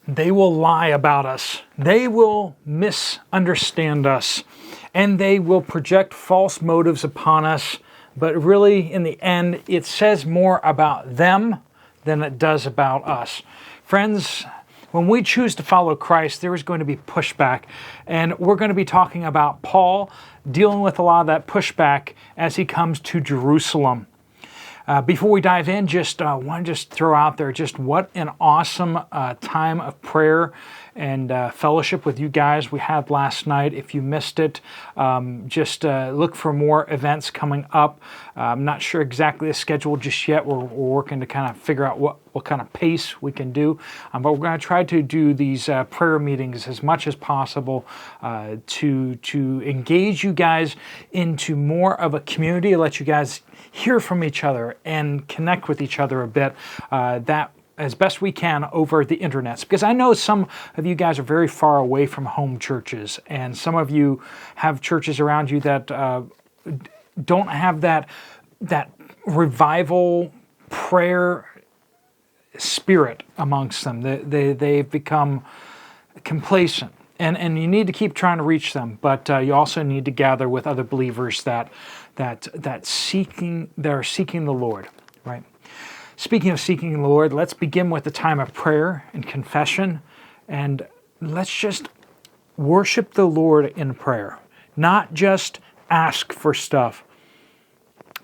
they will lie about us. They will misunderstand us. And they will project false motives upon us. But really, in the end, it says more about them than it does about us. Friends, when we choose to follow Christ, there is going to be pushback. And we're going to be talking about Paul dealing with a lot of that pushback as he comes to Jerusalem. Before we dive in, just want to throw out there just what an awesome time of prayer and fellowship with you guys we had last night. If you missed it, just look for more events coming up. I'm not sure exactly the schedule just yet. We're working to kind of figure out what kind of pace we can do. But we're going to try to do these prayer meetings as much as possible to engage you guys into more of a community, let you guys hear from each other and connect with each other a bit, that as best we can over the internets. Because I know some of you guys are very far away from home churches, and some of you have churches around you that don't have that revival prayer spirit amongst them. They've become complacent. And you need to keep trying to reach them, but you also need to gather with other believers that are seeking the Lord, right? Speaking of seeking the Lord, let's begin with the time of prayer and confession, and let's just worship the Lord in prayer. Not just ask for stuff,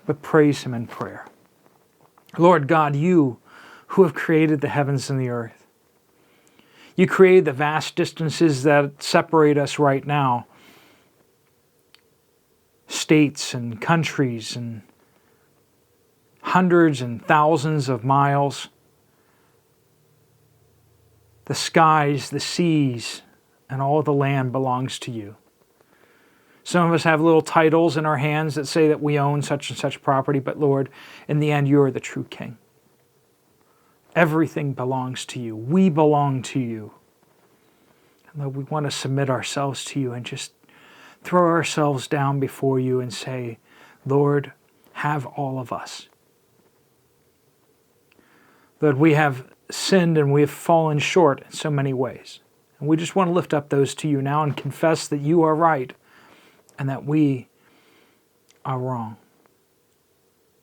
but praise Him in prayer. Lord God, you who have created the heavens and the earth, you created the vast distances that separate us right now. States and countries and hundreds and thousands of miles. The skies, the seas, and all the land belongs to you. Some of us have little titles in our hands that say that we own such and such property, but Lord, in the end, you are the true King. Everything belongs to you. We belong to you. And Lord, we want to submit ourselves to you and just throw ourselves down before you and say, Lord, have all of us. Lord, we have sinned and we have fallen short in so many ways. And we just want to lift up those to you now and confess that you are right and that we are wrong.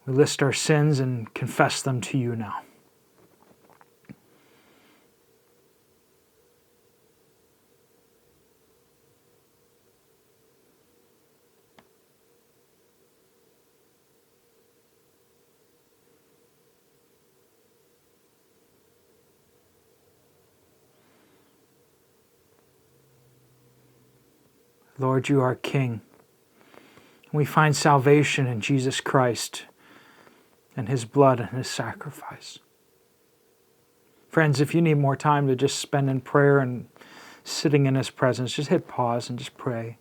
We list our sins and confess them to you now. Lord, you are King. We find salvation in Jesus Christ and His blood and His sacrifice. Friends, if you need more time to just spend in prayer and sitting in His presence, just hit pause and just pray.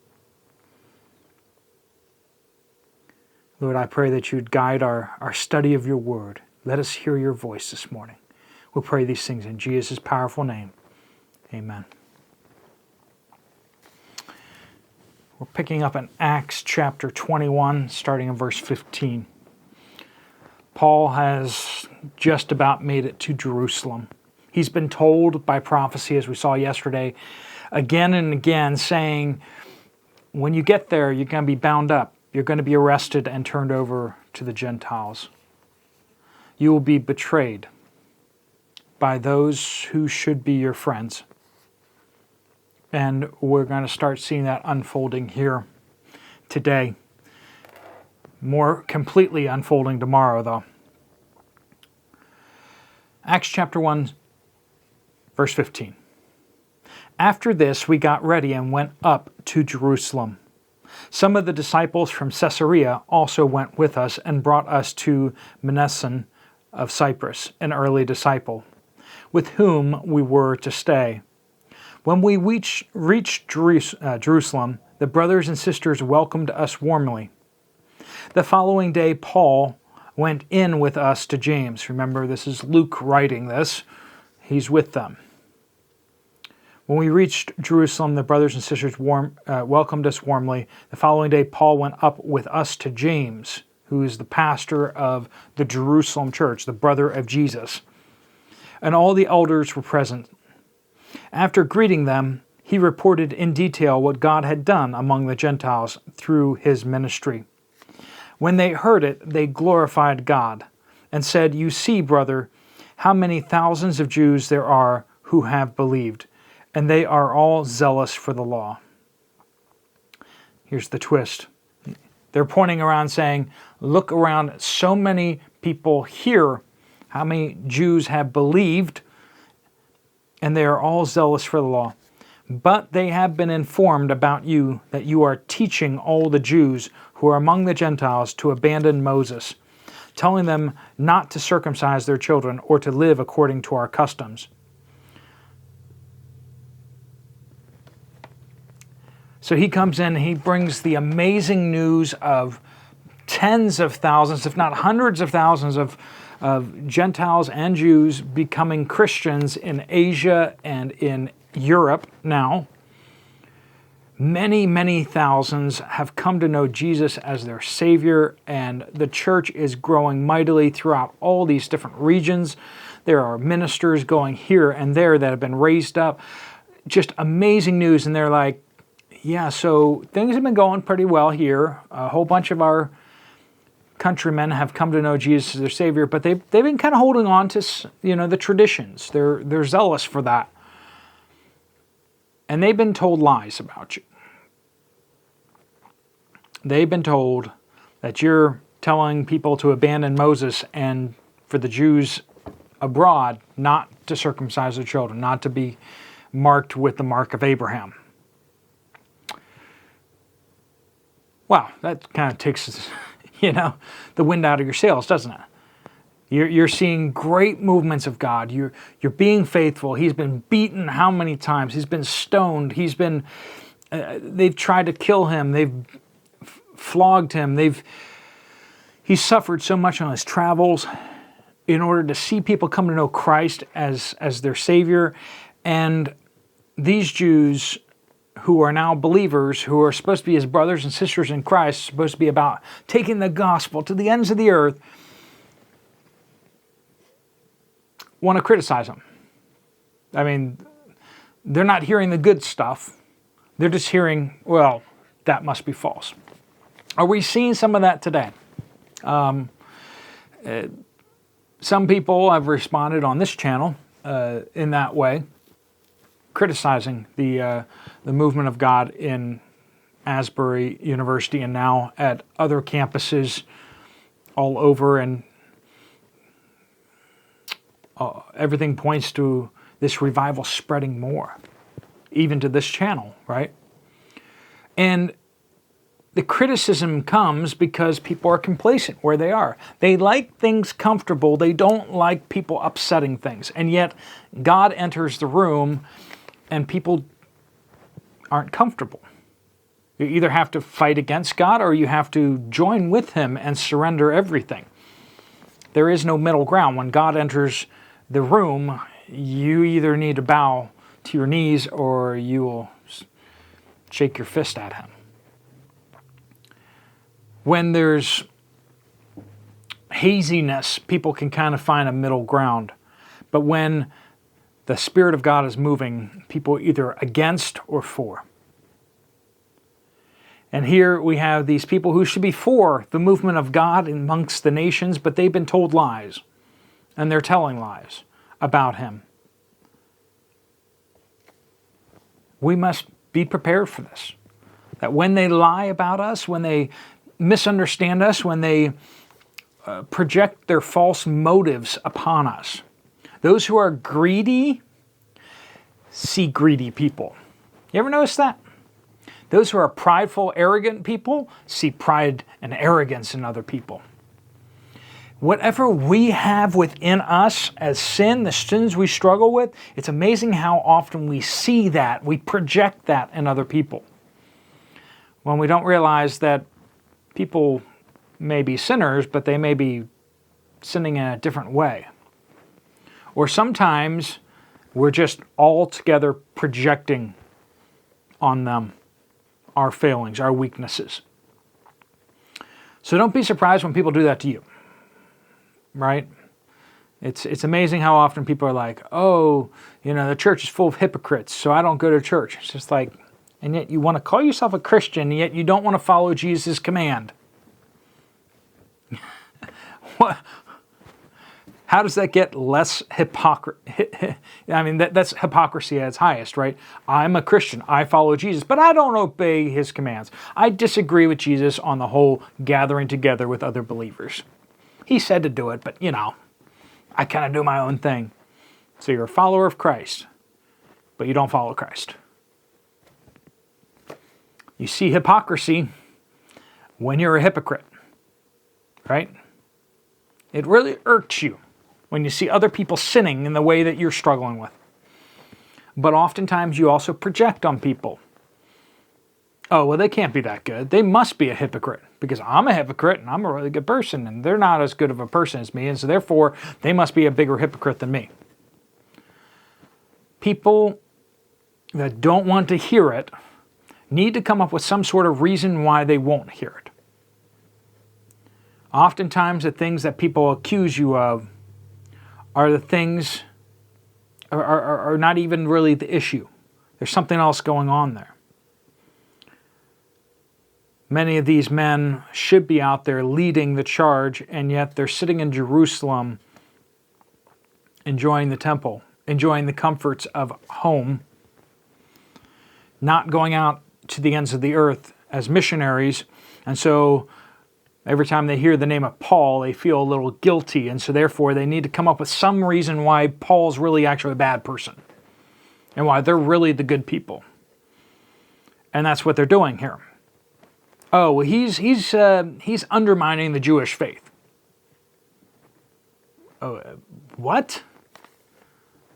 Lord, I pray that you'd guide our study of your word. Let us hear your voice this morning. We'll pray these things in Jesus' powerful name. Amen. We're picking up in Acts chapter 21, starting in verse 15. Paul has just about made it to Jerusalem. He's been told by prophecy, as we saw yesterday, again and again, saying, when you get there, you're going to be bound up. You're going to be arrested and turned over to the Gentiles. You will be betrayed by those who should be your friends. And we're going to start seeing that unfolding here today. More completely unfolding tomorrow, though. Acts chapter 1, verse 15. After this, we got ready and went up to Jerusalem. Some of the disciples from Caesarea also went with us and brought us to Mnason of Cyprus, an early disciple, with whom we were to stay. When we reached Jerusalem, the brothers and sisters welcomed us warmly. The following day, Paul went in with us to James. Remember, this is Luke writing this. He's with them. When we reached Jerusalem, the brothers and sisters welcomed us warmly. The following day, Paul went up with us to James, who is the pastor of the Jerusalem church, the brother of Jesus. And all the elders were present. After greeting them, he reported in detail what God had done among the Gentiles through his ministry. When they heard it, they glorified God and said, "You see, brother, how many thousands of Jews there are who have believed, and they are all zealous for the law." Here's the twist. They're pointing around saying, look around, so many people here, how many Jews have believed, and they are all zealous for the law. But they have been informed about you that you are teaching all the Jews who are among the Gentiles to abandon Moses, telling them not to circumcise their children or to live according to our customs. So he comes in, he brings the amazing news of tens of thousands, if not hundreds of thousands of Gentiles and Jews becoming Christians in Asia and in Europe now. Many, many thousands have come to know Jesus as their Savior, and the church is growing mightily throughout all these different regions. There are ministers going here and there that have been raised up. Just amazing news, and they're like, yeah, so things have been going pretty well here. A whole bunch of our countrymen have come to know Jesus as their Savior, but they've been kind of holding on to, the traditions. They're zealous for that. And they've been told lies about you. They've been told that you're telling people to abandon Moses and for the Jews abroad not to circumcise their children, not to be marked with the mark of Abraham. Wow, that kind of takes, the wind out of your sails, doesn't it? You're seeing great movements of God. You're being faithful. He's been beaten how many times? He's been stoned. They've tried to kill him. They've flogged him. He's suffered so much on his travels in order to see people come to know Christ as their Savior. And these Jews who are now believers, who are supposed to be his brothers and sisters in Christ, supposed to be about taking the gospel to the ends of the earth, want to criticize him. I mean, they're not hearing the good stuff. They're just hearing, well, that must be false. Are we seeing some of that today? Some people have responded on this channel in that way, criticizing the movement of God in Asbury University and now at other campuses all over, and everything points to this revival spreading more, even to this channel, right? And the criticism comes because people are complacent where they are. They like things comfortable. They don't like people upsetting things. And yet God enters the room and people aren't comfortable. You either have to fight against God or you have to join with him and surrender everything. There is no middle ground. When God enters the room, you either need to bow to your knees or you will shake your fist at him. When there's haziness, people can kind of find a middle ground. But when the Spirit of God is moving, people are either against or for. And here we have these people who should be for the movement of God amongst the nations, but they've been told lies. And they're telling lies about him. We must be prepared for this. That when they lie about us, when they misunderstand us, when they project their false motives upon us, those who are greedy see greedy people. You ever notice that? Those who are prideful, arrogant people see pride and arrogance in other people. Whatever we have within us as sin, the sins we struggle with, it's amazing how often we see that, we project that in other people. When we don't realize that people may be sinners, but they may be sinning in a different way. Or sometimes we're just altogether projecting on them our failings, our weaknesses. So don't be surprised when people do that to you, right? It's amazing how often people are like, oh, the church is full of hypocrites, so I don't go to church. It's just like, and yet you want to call yourself a Christian, and yet you don't want to follow Jesus' command. What? How does that get less hypocrisy? I mean, that's hypocrisy at its highest, right? I'm a Christian. I follow Jesus, but I don't obey his commands. I disagree with Jesus on the whole gathering together with other believers. He said to do it, but I kind of do my own thing. So you're a follower of Christ, but you don't follow Christ. You see hypocrisy when you're a hypocrite, right? It really irks you when you see other people sinning in the way that you're struggling with. But oftentimes you also project on people. Oh, well, they can't be that good. They must be a hypocrite because I'm a hypocrite and I'm a really good person and they're not as good of a person as me, and so therefore they must be a bigger hypocrite than me. People that don't want to hear it need to come up with some sort of reason why they won't hear it. Oftentimes the things that people accuse you of are the things are not even really the issue. There's something else going on there. Many of these men should be out there leading the charge, and yet they're sitting in Jerusalem enjoying the temple, enjoying the comforts of home, not going out to the ends of the earth as missionaries. And so every time they hear the name of Paul, they feel a little guilty, and so therefore they need to come up with some reason why Paul's really actually a bad person and why they're really the good people. And that's what they're doing here. Oh, well, he's undermining the Jewish faith. Oh, what?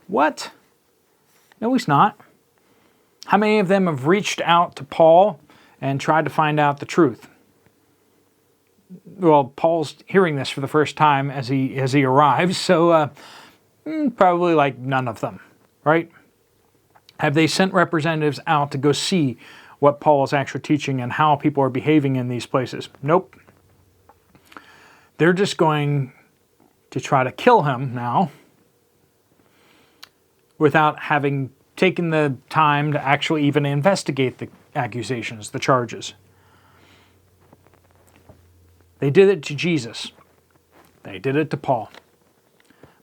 What? No, he's not. How many of them have reached out to Paul and tried to find out the truth? Well, Paul's hearing this for the first time as he arrives, so probably like none of them, right? Have they sent representatives out to go see what Paul is actually teaching and how people are behaving in these places? Nope. They're just going to try to kill him now without having taken the time to actually even investigate the accusations, the charges. They did it to Jesus. They did it to Paul.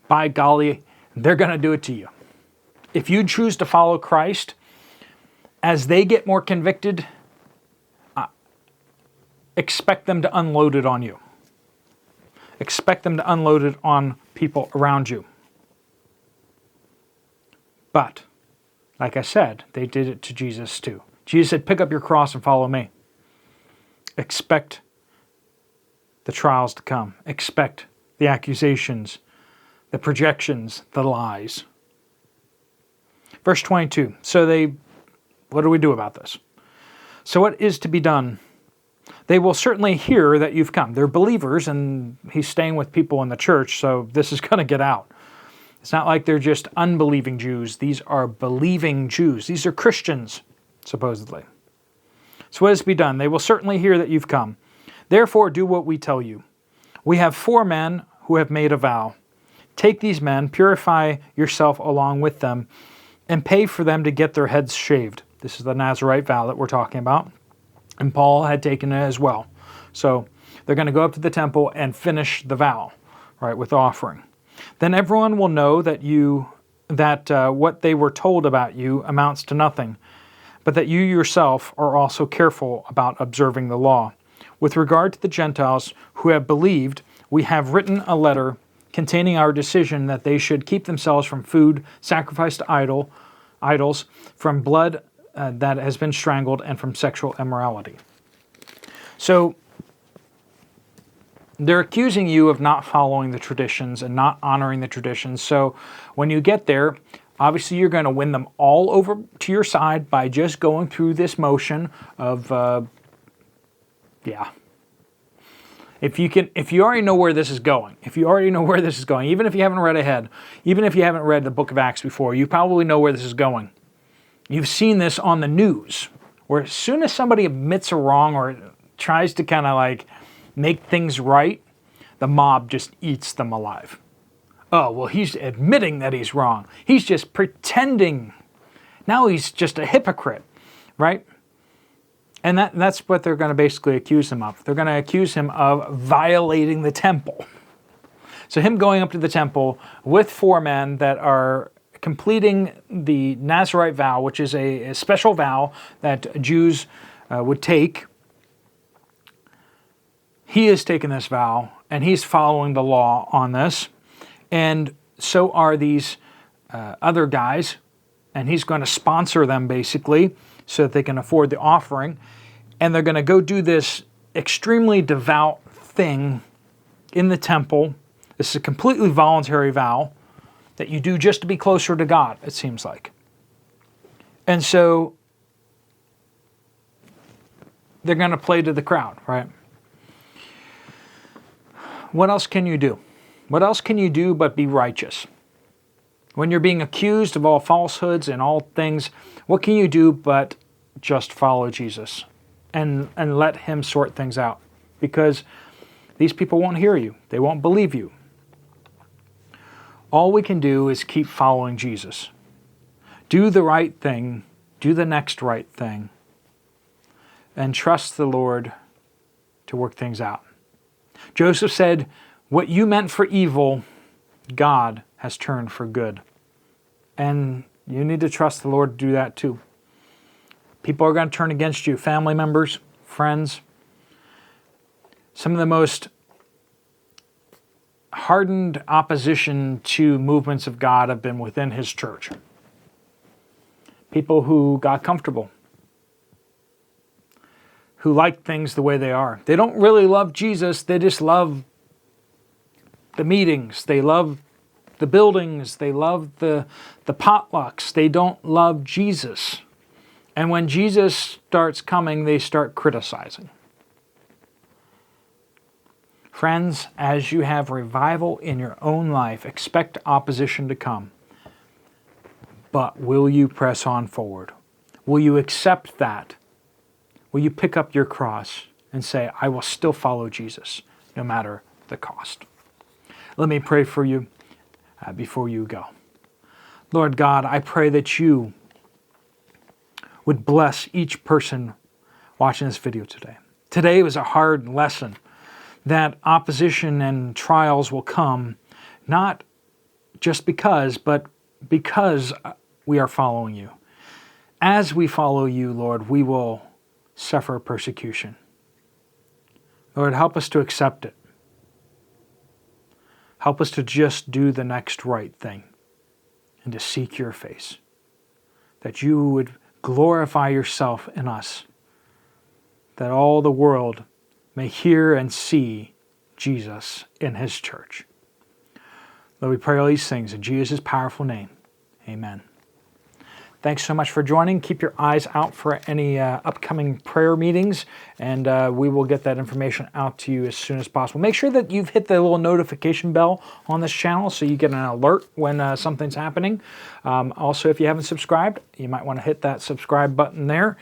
By golly, they're going to do it to you. If you choose to follow Christ, as they get more convicted, expect them to unload it on you. Expect them to unload it on people around you. But, like I said, they did it to Jesus too. Jesus said, pick up your cross and follow me. Expect the trials to come. Expect the accusations, the projections, the lies. Verse 22. What do we do about this? So what is to be done? They will certainly hear that you've come. They're believers, and he's staying with people in the church, so this is going to get out. It's not like they're just unbelieving Jews. These are believing Jews. These are Christians, supposedly. So what is to be done? They will certainly hear that you've come. Therefore, do what we tell you. We have 4 men who have made a vow. Take these men, purify yourself along with them, and pay for them to get their heads shaved. This is the Nazirite vow that we're talking about. And Paul had taken it as well. So they're going to go up to the temple and finish the vow, right, with offering. Then everyone will know that what they were told about you amounts to nothing, but that you yourself are also careful about observing the law. With regard to the Gentiles who have believed, we have written a letter containing our decision that they should keep themselves from food sacrificed to idols, from blood that has been strangled, and from sexual immorality. So they're accusing you of not following the traditions and not honoring the traditions. So when you get there, obviously you're going to win them all over to your side by just going through this motion of, If you already know where this is going, even if you haven't read ahead, even if you haven't read the book of Acts before, you probably know where this is going. You've seen this on the news, where as soon as somebody admits a wrong or tries to kind of like make things right, the mob just eats them alive. Oh, well, he's admitting that he's wrong. He's just pretending. Now he's just a hypocrite, right? And that's what they're going to basically accuse him of. They're going to accuse him of violating the temple. So him going up to the temple with 4 men that are completing the Nazirite vow, which is a special vow that Jews would take. He has taken this vow, and he's following the law on this. And so are these other guys, and he's going to sponsor them basically so that they can afford the offering. And they're going to go do this extremely devout thing in the temple. This is a completely voluntary vow that you do just to be closer to God, it seems like. And so they're going to play to the crowd, right? What else can you do? What else can you do but be righteous? When you're being accused of all falsehoods and all things, what can you do but just follow Jesus and let him sort things out? Because these people won't hear you. They won't believe you. All we can do is keep following Jesus. Do the right thing. Do the next right thing. And trust the Lord to work things out. Joseph said, "What you meant for evil, God has turned for good." And you need to trust the Lord to do that too. People are going to turn against you, family members, friends. Some of the most hardened opposition to movements of God have been within his church. People who got comfortable, who like things the way they are. They don't really love Jesus, they just love the meetings, they love the buildings, they love the potlucks, they don't love Jesus. And when Jesus starts coming, they start criticizing. Friends, as you have revival in your own life, expect opposition to come. But will you press on forward? Will you accept that? Will you pick up your cross and say, I will still follow Jesus, no matter the cost? Let me pray for you before you go. Lord God, I pray that you would bless each person watching this video today. Today was a hard lesson that opposition and trials will come, not just because, but because we are following you. As we follow you, Lord, we will suffer persecution. Lord, help us to accept it. Help us to just do the next right thing and to seek your face. That you would glorify yourself in us. That all the world may hear and see Jesus in his church. Lord, we pray all these things in Jesus' powerful name. Amen. Thanks so much for joining. Keep your eyes out for any upcoming prayer meetings, and we will get that information out to you as soon as possible. Make sure that you've hit the little notification bell on this channel so you get an alert when something's happening. Also, if you haven't subscribed, you might want to hit that subscribe button there.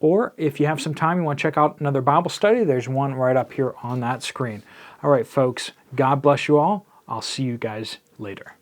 Or if you have some time, you want to check out another Bible study, there's one right up here on that screen. All right, folks, God bless you all. I'll see you guys later.